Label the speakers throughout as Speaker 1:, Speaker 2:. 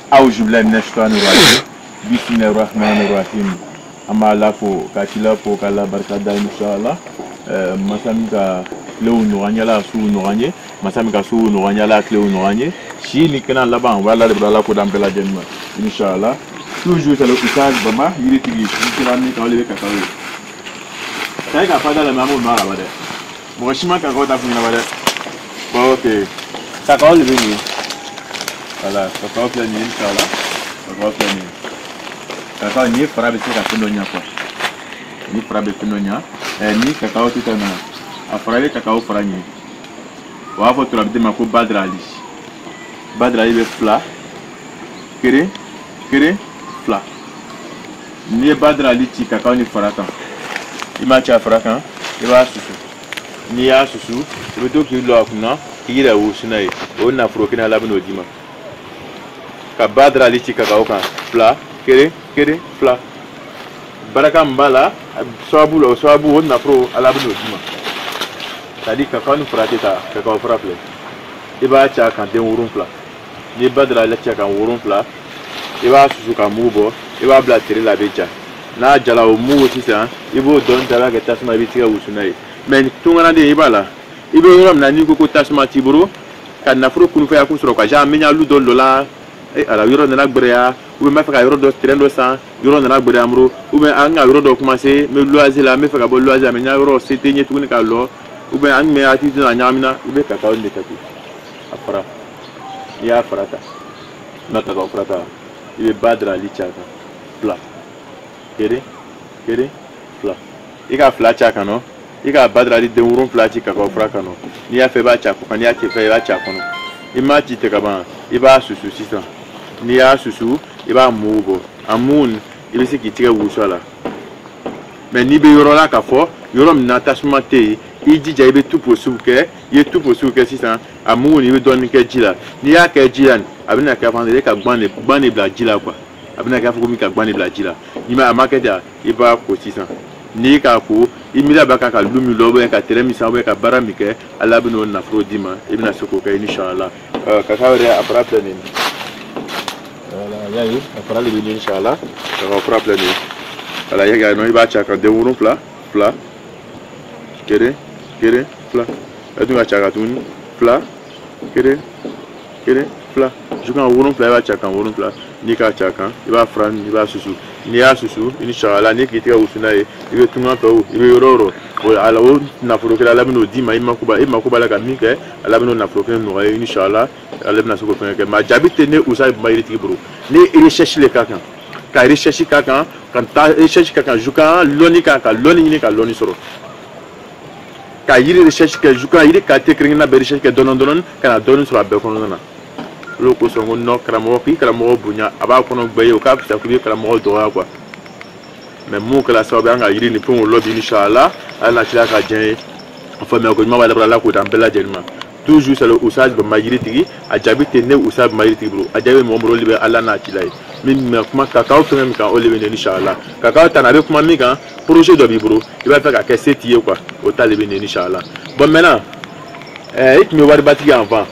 Speaker 1: أعوذ بالله من الشيطان الرجيم بسم الله الرحمن الرحيم أما لافو كاتلا فو كلا بركة إن شاء الله مسامك لو نورانيا لا سو نورانيا مسامك سو نورانيا لا كلو نورانيا شيء نكنا لبان ولا لبلا كودام بلا جنما إن شاء الله toujours c'est le couchage bama il tigi kira ni ka lewe kakao sai ka fada la mamu mara bade mo shima ka ko ta fina bade OK kakao lewe ni voilà kakao plein ni inchallah kakao plein ni kakao ni fara be ka finonya quoi ni fara be finonya ni kakao tutana afara be kakao fara ni wa fo tura be ma ko badrali be fla kere fla ni badra liti kakao ni faraka ima cha faraka iba susu ni ya susu ibe to ki lo akuna kira wo sunai o na fro kina labno dima ka badra liti kakao kan fla kere fla baraka mbala sabu o na fro alabno dima tadi kakao ni farate ta kakao fraple iba cha kan den wurun fla ni badra liti kan wurun fla iba susu ka mubo iba bla tire la beja na jala o mu sisa ibo don dara ke tasma bi tira usunai men tungana de ibala ibo rom na ni ko tasma tiburo kan na furo kun fa ku soro ka ja menya lu don lola ala yoro na gbreya ou me fa ka yoro do trendo san yoro na gbreya amro ou me anga yoro do commencer me loisir la me fa ka bo loisir menya yoro c'était ni tukuni ka lo ou be an me ati na nyamina ou be ka ka on de taki afara ya farata nota ka farata il badra lichaka fla kere fla ika fla chaka no ika badra li de urun fla chika ko fraka no ni ya fe ba chako kan ya ke fe ba chako no ima ti te ka ba iba susu sisa ni ya susu iba mugo amun ibe se ki tire wusala mais ni be yoro la ka fo yoro na tasuma te iji ja ibe tout posuke ye tout posuke sisa amun ibe don ke jila ni ya ke jilan abina ka fande ka gbane bla jila kwa abina ka fuko mi ka gbane bla jila ni ma market iba ko 600 ni ka ko imila baka ka lumi lobo ka teremi sawe ka barami ke alabino na frodima ibna soko ka inshallah ka kawre apra plane wala yayi apra le ni inshallah ka apra plane wala yaga no iba cha ka de wurun fla kere fla adunga cha ka tun fla kere fla jukan wurun fla iba cha kan wurun fla ni ka cha kan iba fran iba susu ni ya susu inshallah ni ki tira usuna ibe tunga to ibe yororo o ala o na furo kala labino dima imakuba la ka mike alabino na furo kala no inshallah alabina soko ke ma jabite ne usa bayri tibro ni recherche le kakan ka recherche kakan kan ta recherche kakan jukan loni kakan loni ni ka loni soro ka yiri recherche ke jukan yiri ka te kringina be recherche ke donon kana donon soro be kono na loko songo no kramo ki kramo bunya aba kono gbe o ka fita ku bi kramo do kwa mais mon que la sabe anga yiri ni pon lobby inshallah ala tira ka jen enfin mais ko ma wala la ko tambela jelma toujours c'est le usage de mayiri tigi a jabite ne usage mayiri tigi bro a jabe mo mro libe ala na tilai min me kuma kakao to même ka o libe inshallah kakao tanabe kuma mi kan projet de bibro il va faire ka setier quoi au talibe inshallah bon maintenant it me war bati avant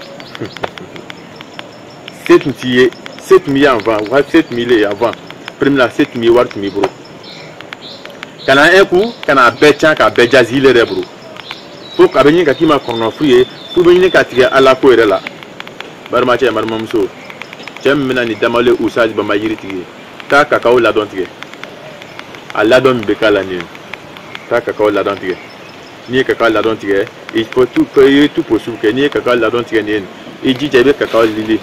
Speaker 1: 7 millions avant, 7 millions avant. Premier 7 millions war mi bro. Kana eku kana becha ka bejazile re bro. Faut ka benyi ka kima kono fuye, fu benyi ka tiga ala ko erela. Bar ma che mar mamso. Chem mena ni damale usage ba mayiri tige. Ta kakao la don tige. Ala don be kala ni. Ta kakao la don tige. Ni kakao la don tige. Il faut tout possible que ni kakao la don tige ni. Et dit jabe kakao lili.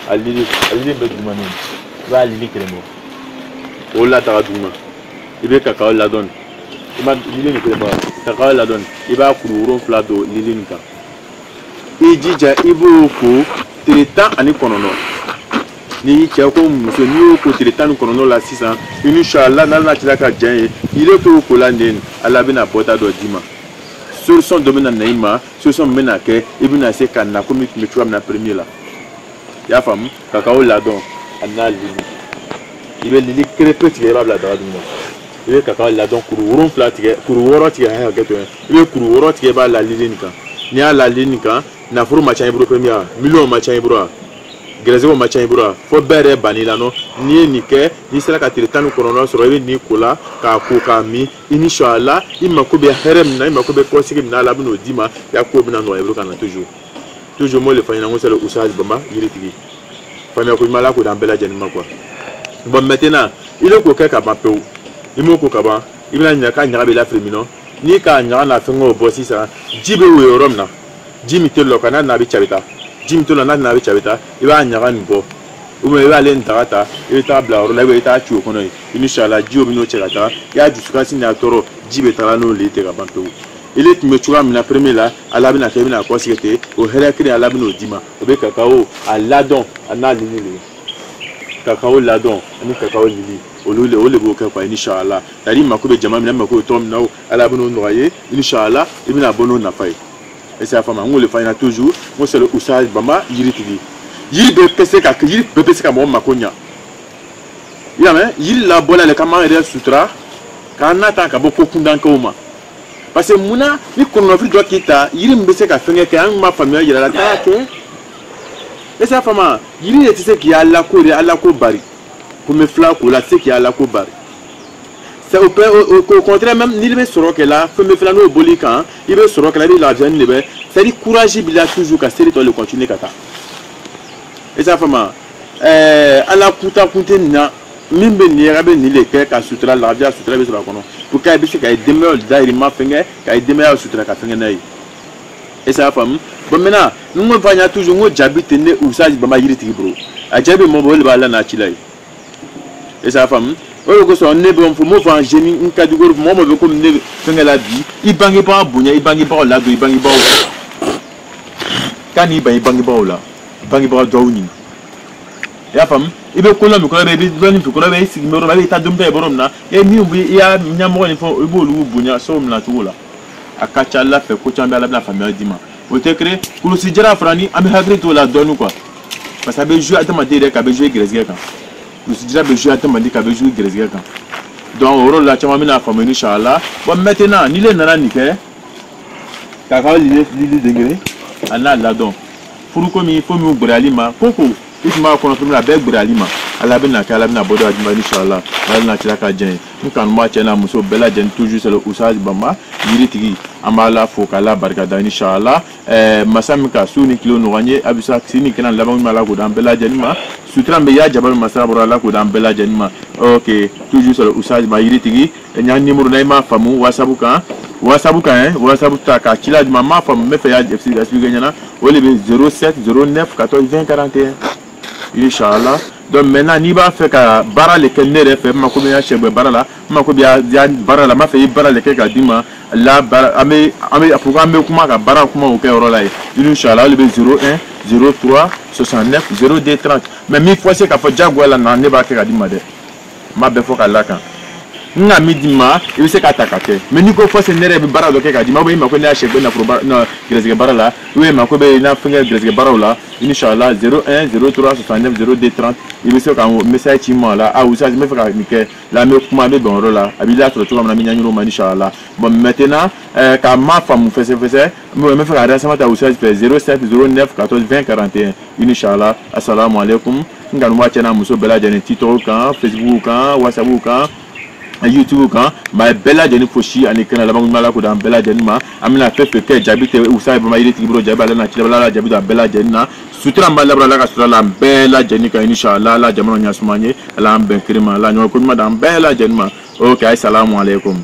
Speaker 1: Alili be duma non va alili kremo o la ta duma ibe kakao la don ima lili ni kremo kakao la don iba kururon flado lili nka ijija ibu ko treta ani konono ni che ko muso ni ko treta ni konono la 600 inshallah na tira ka jan ile ko la nden ala bina bota do dima solution domina naima solution mena ke ibina se kana ko mi tuwa na premier la ya fam kakao la don anna lili ibe lili krepe tige ba bla da dum ibe kakao la don kuru woron flat tige kuru woro tige ha ga to ibe kuru woro tige ba la lili nika ni ala lili nika na furu ma chan bro premier million ma chan bro gɛrɛsɛgɛw ma ca i bolo fo bɛɛ yɛrɛ banni la nɔ n'i ye nin kɛ n'i sera ka tile 19 sɔrɔ i bɛ nin ko la k'a ko k'a min inshallah i mako bɛ hɛrɛ min na i mako bɛ kɔsigi min na Ala bɛn'o d'i ma i ka ko bɛna nɔgɔya i bolo ka na toujours mo le fa ɲɛna ko c'est le Oustaz Bamba yiritigi famille ko i ma Ala ko d'an bɛɛ lajɛlen ma quoi bon maintenant il est ko kɛ ka ban pewu i m'o ko ka ban i bɛna ɲininka k'a ɲaga bɛ lafili min nɔ n'i k'a ɲaga n'a fɛngɛw bɔ sisan ji bɛ woyo yɔrɔ min na ji min tɛ lɔ ka n'a n'a bɛ cabi ta ji min tɛ lɔ n'a n'a bɛ cabi ta i b'a ɲaga nin bɔ ou bien i b'ale nin taga ta i bɛ taa bila yɔrɔ la i bɛ taa ci o kɔnɔ yen inshallah ji o bɛ n'o cɛ ka taga i y'a dusukasi n'a tɔɔrɔ ji bɛ taga n'o le tɛ ka ban pewu ile tun bɛ cogoya min na premier la Ala bɛna kɛ i bɛna kɔsigi ten o hɛrɛ kelen Ala bɛn'o d'i ma o bɛ kakao a ladɔn a n'a lili le kakao ladɔn ani kakao lili olu le b'o kɛ quoi inshallah c'est-à-dire i mako bɛ jama min na i mako bɛ tɔn min na Ala bɛn'o nɔgɔya inshallah i bɛna bɔ n'o nafa ye et c'est la femme n le fa ɲɛna toujours n ko c'est le Oustaz Bamba yiritigi yiri bɛɛ bɛ se ka mɔgɔ mako ɲa i y'a mɛn yiri labɔla le k'an yɛrɛ sutura k'an nata ka bɔ ko kundankɛw ma parce que munna ni kɔnɔnafili dɔ k'i ta yiri min bɛ se ka fɛngɛ kɛ an ma faamuya yɛrɛ la taa kɛ et c'est la femme yiri de tɛ se k'i Ala ko bari ko n bɛ fila k'o la tɛ se k'i Ala ko bari c'est au contraire même n'i bɛ sɔrɔ kɛ la fɛn bɛ fila n'o boli kan i bɛ sɔrɔ kɛ la i bɛ lafiya ni de bɛ c'est à dire courage b'i la toujours ka seri tɔ le continuer ka taa et c'est la femme Ala kunte nin na min bɛ nin ye a bɛ nin de kɛ ka sutura lafiya sutura bɛ sɔrɔ a kɔnɔ pour que a bɛ se ka denbayaw dahirimɛ fɛngɛ ka denbayaw sutura ka fɛngɛ n'a ye et c'est la femme bon maintenant n ko fa ɲa toujours n ko jaabi tɛ ne Oustaz Bamba yiritigi bolo a jaabi mɔ bɔ o de b'a la n'a ci la ye et c'est la femme o de kosɔn ne bɛ fɔ m'o fɔ an jeune n ka jugu mɔgɔ mɔgɔ bɛ komi ne fɛngɛ la bi i bangebaga bonya i bangebagaw ladon i bangebagaw k'a n'i ban i bangebagaw la bangebaga dɔw ɲini i y'a faamu i bɛ ko la min kɔnɔ bɛ i bɛ dɔɔnin fɛ kɔnɔ bɛ i sigi yɔrɔ la i bɛ taa dumuni ta yɔrɔ min na i min bɛ i y'a ɲɛmɔgɔ ni fɛn i b'olu bonya sɔrɔ minɛ cogo la a ka ca Ala fɛ ko caman bɛ Ala bɛna faamuya d'i ma o tɛ kere kulusi jara fana ni an bɛ hakili to o la dɔɔnin quoi parce que a bɛ jouer adamaden yɛrɛ kan a bɛ jouer gɛrɛsɛgɛ kan kulusi jara bɛ jouer adamaden kan a bɛ jouer gɛrɛsɛgɛ kan donc o yɔrɔ la caman bɛna faamuya inshallah bon maintenant ni le nana nin kɛ k'a ka lili dengere a n'a ladɔn furuko min fo min gbɛrɛli ma koko i tun b'a kɔnɔ fɛn min na a bɛɛ gbɛrɛli ma Ala bɛna kɛ Ala bɛna bɔ dɔ a d'i ma inshallah Ala n'a cɛla ka diɲɛ n kanubaa cɛ n'a muso bɛɛ lajɛlen toujours c'est le Oustaz Bamba yiritigi an b'a la fo k'a la barikada inshallah masa min ka su ni kilo nɔgɔya n ye a bɛ se sini kɛnɛ laban min b'a la k'o d'an bɛɛ lajɛlen ma sutura min bɛ y'a jaba min masara bɔra Ala k'o d'an bɛɛ lajɛlen ma ok toujours c'est le Oustaz Bamba yiritigi n y'a numéro na i m'a faamu WhatsApp kan WhatsApp ta k'a ci la di ma n m'a faamu n bɛ fɛ y'a expliquer ɲɛna o de bɛ 07 09 14 20 41 inshallah donc maintenant n'i b'a fɛ ka baara le kɛ ne yɛrɛ fɛ n mako bɛ n ka sɛbɛ baara la n mako bɛ y'a baara la n b'a fɛ i baara le kɛ k'a d'i ma la baara an bɛ kuma ka baara kuma o kɛ yɔrɔ la ye inshallah o de bɛ 01 03 69 02 30 mais min fɔ se k'a fɔ diyagoya la ne b'a kɛ k'a d'i ma dɛ n m'a bɛɛ fɔ k'a lakan n ka min d'i ma i bɛ se k'a ta ka kɛ mais n'i ko fɔ se ne yɛrɛ bɛ baara dɔ kɛ k'a d'i ma ou bien i mako ne y'a sɛbɛ nafolo gɛrɛsɛgɛ baara la ou bien i mako bɛ n'a fɛngɛ gɛrɛsɛgɛ baaraw la inshallah 01 03 69 02 30 i bɛ se ka message ci ma la Oustaz n bɛ fɛ ka nin kɛ la an bɛ kuma an bɛ bɛn yɔrɔ la a b'i lasɔrɔ cogoya min na n bɛ ɲɛɲini o ma inshallah bon maintenant k'a ma faamu fɛsɛfɛsɛ n bɛ fɛ ka renseignement ta Oustaz fɛ 07 09 14 20 41 inshallah assalamu alaikum n kanubaa cɛ n'a muso bɛɛ lajɛlen TikTok kan Facebook kan WhatsApp kan YouTube kan m'a bɛɛ lajɛlen fosi ani kɛnɛ laban min b'a la k'o d'an bɛɛ lajɛlen ma an bɛna fɛn fɛn kɛ jaabi tɛ Oustaz Bamba yiritigi bolo jaabi ale n'a ci la jaabi don a bɛɛ lajɛlen na sutura b'a labara Ala ka sutura la an bɛɛ lajɛlen kan inshallah Ala jamana ɲɛsuma an ye Ala an bɛn kiri ma Ala ɲɔgɔn ko ɲuman d'an bɛɛ lajɛlen ma ok assalamu alaikum